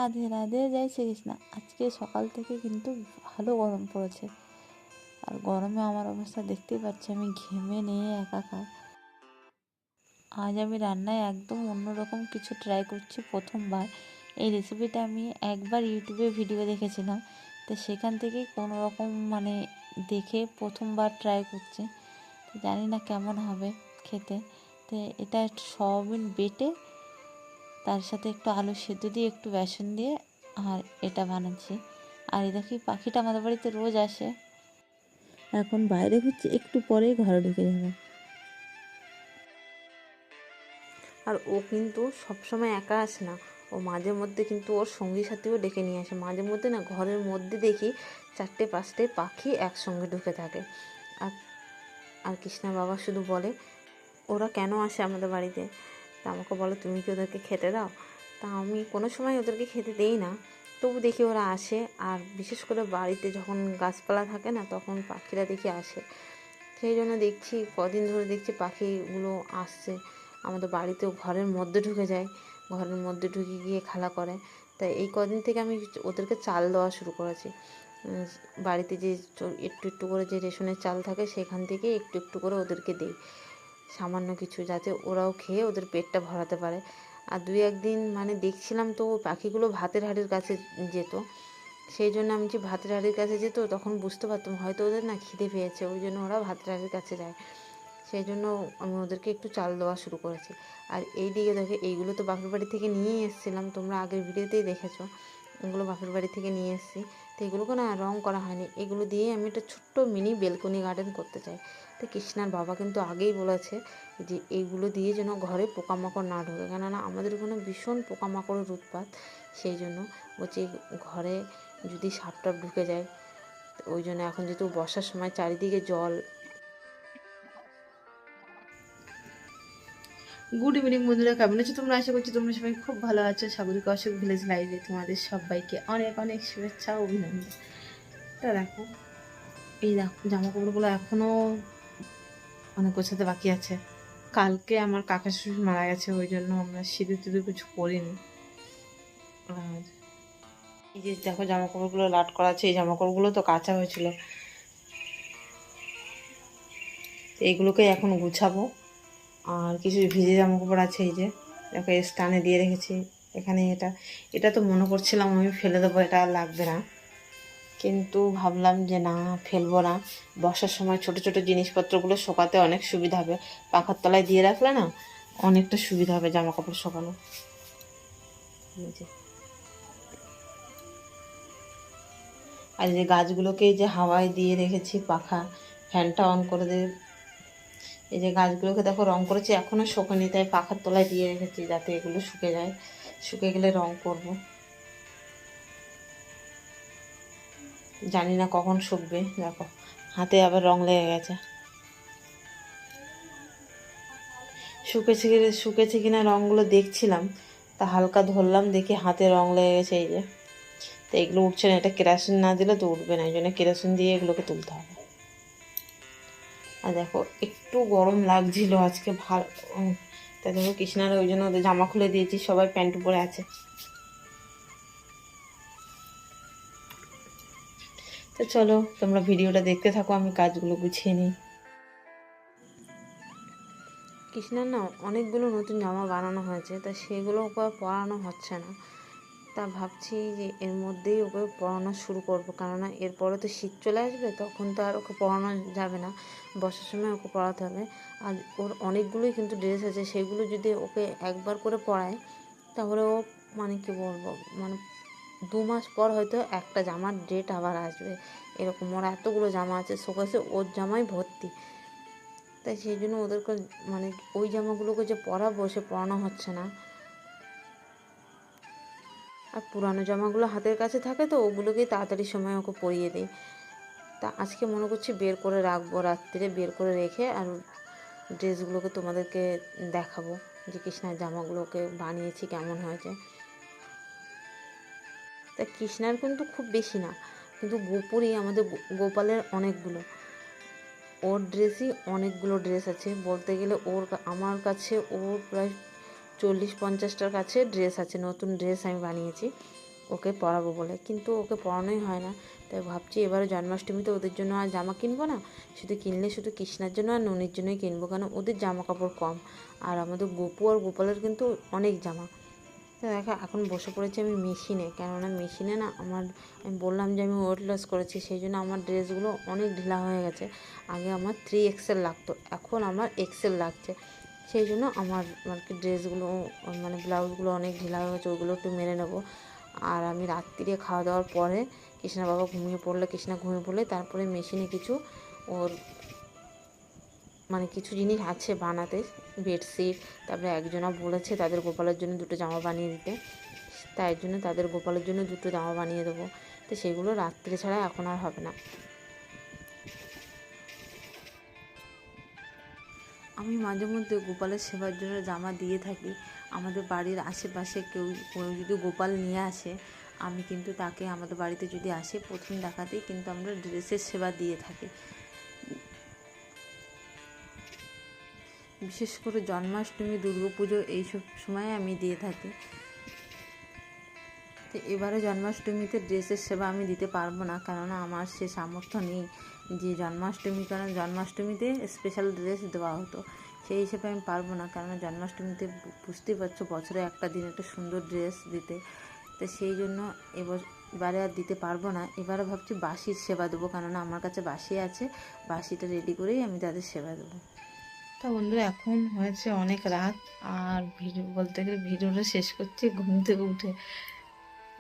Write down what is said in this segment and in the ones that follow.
রাধে রাধে, জয় শ্রীকৃষ্ণ। আজকে সকাল থেকে কিন্তু ভালো গরম পড়েছে, আর গরমে আমার অবস্থা দেখতেই পাচ্ছি, আমি ঘেমে নিয়ে একাকার। আজ আমি রান্নায় একদম অন্যরকম কিছু ট্রাই করছি প্রথমবার। এই রেসিপিটা আমি একবার ইউটিউবে ভিডিও দেখেছিলাম, তো সেখান থেকেই কোনো রকম দেখে প্রথমবার ট্রাই করছি। তো জানি না কেমন হবে খেতে। তো এটা একটু সয়াবিন বেটে তার সাথে একটু আলু সেদ্ধ দিয়ে একটু বেসন দিয়ে আর এটা বানাচ্ছি। আর এই দেখি পাখিটা আমাদের বাড়িতে রোজ আসে, এখন বাইরে ঘুরছে, একটু পরেই ঘরে ঢুকে যাবে। আর ও কিন্তু সবসময় একা আসে না, ও মাঝে মধ্যে কিন্তু ওর সঙ্গী সাথীও ডেকে নিয়ে আসে। মাঝে মধ্যে না ঘরের মধ্যে দেখি 4-5টে পাখি একসঙ্গে ঢুকে থাকে। আর আর কৃষ্ণা বাবা শুধু বলে ওরা কেন আসে আমাদের বাড়িতে, তা আমাকে বলো তুমি কি ওদেরকে খেতে দাও। তা আমি কোনো সময় ওদেরকে খেতে দেই না, তবু দেখি ওরা আসে। আর বিশেষ করে বাড়িতে যখন গাছপালা থাকে না, তখন পাখিরা দেখি আসে। সেই জন্য দেখছি কদিন ধরে দেখছি পাখিগুলো আসছে আমাদের বাড়িতেও, ঘরের মধ্যে ঢুকে যায়, ঘরের মধ্যে ঢুকে গিয়ে খেলা করে। তাই এই কদিন থেকে আমি ওদেরকে চাল দেওয়া শুরু করেছি। বাড়িতে যে একটু একটু করে যে রেশনের চাল থাকে, সেখান থেকে একটু একটু করে ওদেরকে দিই, সামান্য কিছু, যাতে ওরাও খেয়ে ওদের পেটটা ভরাতে পারে। আর 2-1 দিন দেখছিলাম তো পাখিগুলো ভাতের হাঁড়ির কাছে যেত, সেই জন্য আমি যে ভাতের হাঁড়ির কাছে যেত তখন বুঝতে পারতাম হয়তো ওদের না খিদে পেয়েছে, ওই জন্য ওরা ভাতের হাঁড়ির কাছে যায়। সেই জন্য আমি ওদেরকে একটু চাল দেওয়া শুরু করেছি। আর এই দিকে দেখে এইগুলো তো বাপের বাড়ি থেকে নিয়েই এসেছিলাম, তোমরা আগের ভিডিওতেই দেখেছো, এগুলো বাপের বাড়ি থেকে নিয়ে এসেছি। তো এগুলোকে না রং করা হয়নি, এগুলো দিয়ে আমি একটা ছোট্ট মিনি বেলকনি গার্ডেন করতে চাই। তো কৃষ্ণার বাবা কিন্তু আগেই বলেছে যে এইগুলো দিয়ে যেন ঘরে পোকামাকড় না ঢোকে, কেননা আমাদের ওখানে ভীষণ পোকামাকড়ের উৎপাত। সেই জন্য বলছি ঘরে যদি সাপ টাপ ঢুকে যায়, ওই জন্য এখন যেহেতু বর্ষার সময় চারিদিকে জল। গুড ইভিনিং বন্ধুরা, কেমন আছো তোমরা? আশা করছি তোমরা সবাই খুব ভালো আছো। সাগরিকা অশোক ভিলেজ লাইভে তোমাদের সবাইকে অনেক অনেক শুভেচ্ছা ও অভিনন্দন। তা দেখো, এই দেখো জামা কাপড়গুলো এখনও গোছাতে বাকি আছে। কালকে আমার কাকা শ্বশুর মারা গেছে, ওই জন্য আমরা সিঁদুর টিঁদুর কিছু করিনি। আর এই যে দেখো জামা কাপড়গুলো লাট করা আছে, এই জামা কাপড়গুলো তো কাঁচা হয়েছিল, এইগুলোকে এখন গুছাবো। আর কিছু ভিজে জামা কাপড় আছে, এই যে দেখো স্টানে দিয়ে রেখেছি এখানে। এটা এটা তো মনে করছিলাম আমি ফেলে দেবো, এটা আর লাগবে না, কিন্তু ভাবলাম যে না, ফেলবো না। বর্ষার সময় ছোট ছোট জিনিসপত্রগুলো শোকাতে অনেক সুবিধা হবে, পাখার তলায় দিয়ে রাখলে না অনেকটা সুবিধা হবে জামা কাপড় শোকানো। আর যে গাছগুলোকে যে হাওয়ায় দিয়ে রেখেছি, পাখা ফ্যানটা অন করে দিয়ে, এই যে গাছগুলোকে দেখো রং করেছি, এখনও শোকেনি, তাই পাখার তলায় দিয়ে রেখেছি যাতে এগুলো শুকে যায়, শুকে গেলে রং করব। জানি না কখন শুকবে, দেখো হাতে আবার রং লেগে গেছে। শুকেছে কিনা রঙগুলো দেখছিলাম, তা হালকা ধরলাম, দেখি হাতে রং লেগে গেছে। এই যে, তো এগুলো উঠছে না, এটা কেরোসিন না দিলে তো উঠবে না, এই জন্য কেরোসিন দিয়ে এগুলোকে তুলতে হবে। আর দেখো একটু গরম লাগছিল আজকে, ভালো। তাই দেখো কৃষ্ণার ওই জন্য ওদের জামা খুলে দিয়েছি, সবাই প্যান্ট পরে আছে। তো চলো তোমরা ভিডিওটা দেখতে থাকো, আমি কাজগুলো গুছিয়ে নিই। কৃষ্ণার না অনেকগুলো নতুন জামা বানানো হয়েছে, তা সেগুলো ওকে পরানো হচ্ছে না। তা ভাবছি যে এর মধ্যেই ওকে পড়ানো শুরু করবো, কেননা এরপরে তো শীত চলে আসবে, তখন তো আর ওকে পড়ানো যাবে না, বর্ষার সময় ওকে পড়াতে হবে। আর ওর অনেকগুলোই কিন্তু ড্রেস আছে, সেগুলো যদি ওকে একবার করে পরায়, তাহলে ও কী বলবো, 2 মাস পর হয়তো একটা জামার ডেট আবার আসবে, এরকম। ওর এতগুলো জামা আছে শোকেসে, ওর জামাই ভর্তি। তাই সেই জন্য ওদেরকে ওই জামাগুলোকে যে পরাবো, সে পরানো হচ্ছে না। আর পুরানো জামাগুলো হাতের কাছে থাকে, তো ওগুলোকেই তাড়াতাড়ি সময় ওকে পরিয়ে দিই। তা আজকে মনে করছি বের করে রাখবো, রাত্রিরে বের করে রেখে আর ড্রেসগুলোকে তোমাদেরকে দেখাবো, যে কৃষ্ণার জামাগুলোকে বানিয়েছি কেমন হয়েছে। তা কৃষ্ণার কিন্তু খুব বেশি না, কিন্তু গোপুরই আমাদের গোপালের অনেকগুলো, ওর ড্রেসই অনেকগুলো ড্রেস আছে বলতে গেলে। আমার কাছে ওর প্রায় 40-50টার কাছে ড্রেস আছে, নতুন ড্রেস আমি বানিয়েছি। ওকে পরাবো বলে, কিন্তু ওকে পরানোই হয় না। তাই ভাবছি এবারে জন্মাষ্টমীতে ওদের জন্য আর জামা কিনবো না, শুধু কিনলে শুধু কৃষ্ণার জন্য আর ননির জন্যই কিনবো, কারণ ওদের জামা কাপড় কম। আর আমাদের গোপু আর গোপালের কিন্তু অনেক জামা। তো দেখো এখন বসে পড়েছি আমি মেশিনে, কেননা মেশিনে না আমি বললাম যে আমি ওয়েট লস করেছি, সেই জন্য আমার ড্রেসগুলো অনেক ঢিলা হয়ে গেছে। আগে আমার 3XL লাগতো, এখন আমার XL লাগছে। সেই জন্য আমার আর কি ড্রেসগুলো মানে ব্লাউজগুলো অনেক ঢিলা হয়ে গেছে, ওগুলো একটু মেরে নেবো। আর আমি রাত্রিরে খাওয়া দাওয়ার পরে কৃষ্ণা বাবা ঘুমিয়ে পড়লে, কৃষ্ণা ঘুমিয়ে পড়লে তারপরে মেশিনে কিছু ওর মানে কিছু জিনিস আছে বানাতে, বেডশিট। তারপরে একজনা বলেছে তাদের গোপালের জন্য 2টো জামা বানিয়ে দিতে, তাই জন্য তাদের গোপালের জন্য 2টো জামা বানিয়ে দেবো। তো সেগুলো রাত্রে ছাড়া এখন আর হবে না। আমি মাঝে মধ্যে গোপালের সেবার জন্য জামা দিয়ে থাকি। আমাদের বাড়ির আশেপাশে কেউ যদি গোপাল নিয়ে আসে, আমি কিন্তু তাকে আমাদের বাড়িতে যদি আসে প্রথম দেখাতেই কিন্তু আমরা ড্রেসের সেবা দিয়ে থাকি। বিশেষ করে জন্মাষ্টমী, দুর্গাপুজো এইসব সময় আমি দিয়ে থাকি। তো এবারে জন্মাষ্টমীতে ড্রেসের সেবা আমি দিতে পারবো না, কেননা আমার সে সামর্থ্য নেই যে জন্মাষ্টমী, কারণ জন্মাষ্টমীতে স্পেশাল ড্রেস দেওয়া হতো, সেই হিসেবে আমি পারবো না। কেননা জন্মাষ্টমীতে বুঝতেই পারছো বছরে একটা দিন একটা সুন্দর ড্রেস দিতে, তো সেই জন্য এবারে আর দিতে পারবো না। এবারে ভাবছি বাসির সেবা দেবো, কেননা আমার কাছে বাসি আছে, বাসিটা রেডি করেই আমি তাদের সেবা দেবো। তো বন্ধুরা এখন হয়েছে অনেক রাত, আর ভিডিও বলতে গেলে ভিডিওটা শেষ করছি ঘুম থেকে উঠে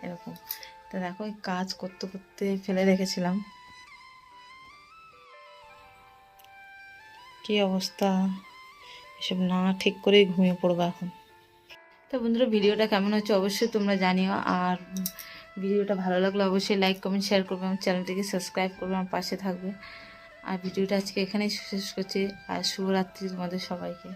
এরকম। তো দেখো এই কাজ করতে করতে ফেলে রেখেছিলাম, কি অবস্থা, এসব না ঠিক করেই ঘুমিয়ে পড়বো এখন। তো বন্ধুরা ভিডিওটা কেমন হচ্ছে অবশ্যই তোমরা জানিও, আর ভিডিওটা ভালো লাগলে অবশ্যই লাইক কমেন্ট শেয়ার করবে, আমার চ্যানেলটিকে সাবস্ক্রাইব করবে, আমার পাশে থাকবে। আর ভিডিওটা আজকে এখানেই শেষ করছি, আর শুভরাত্রি তোমাদের সবাইকে।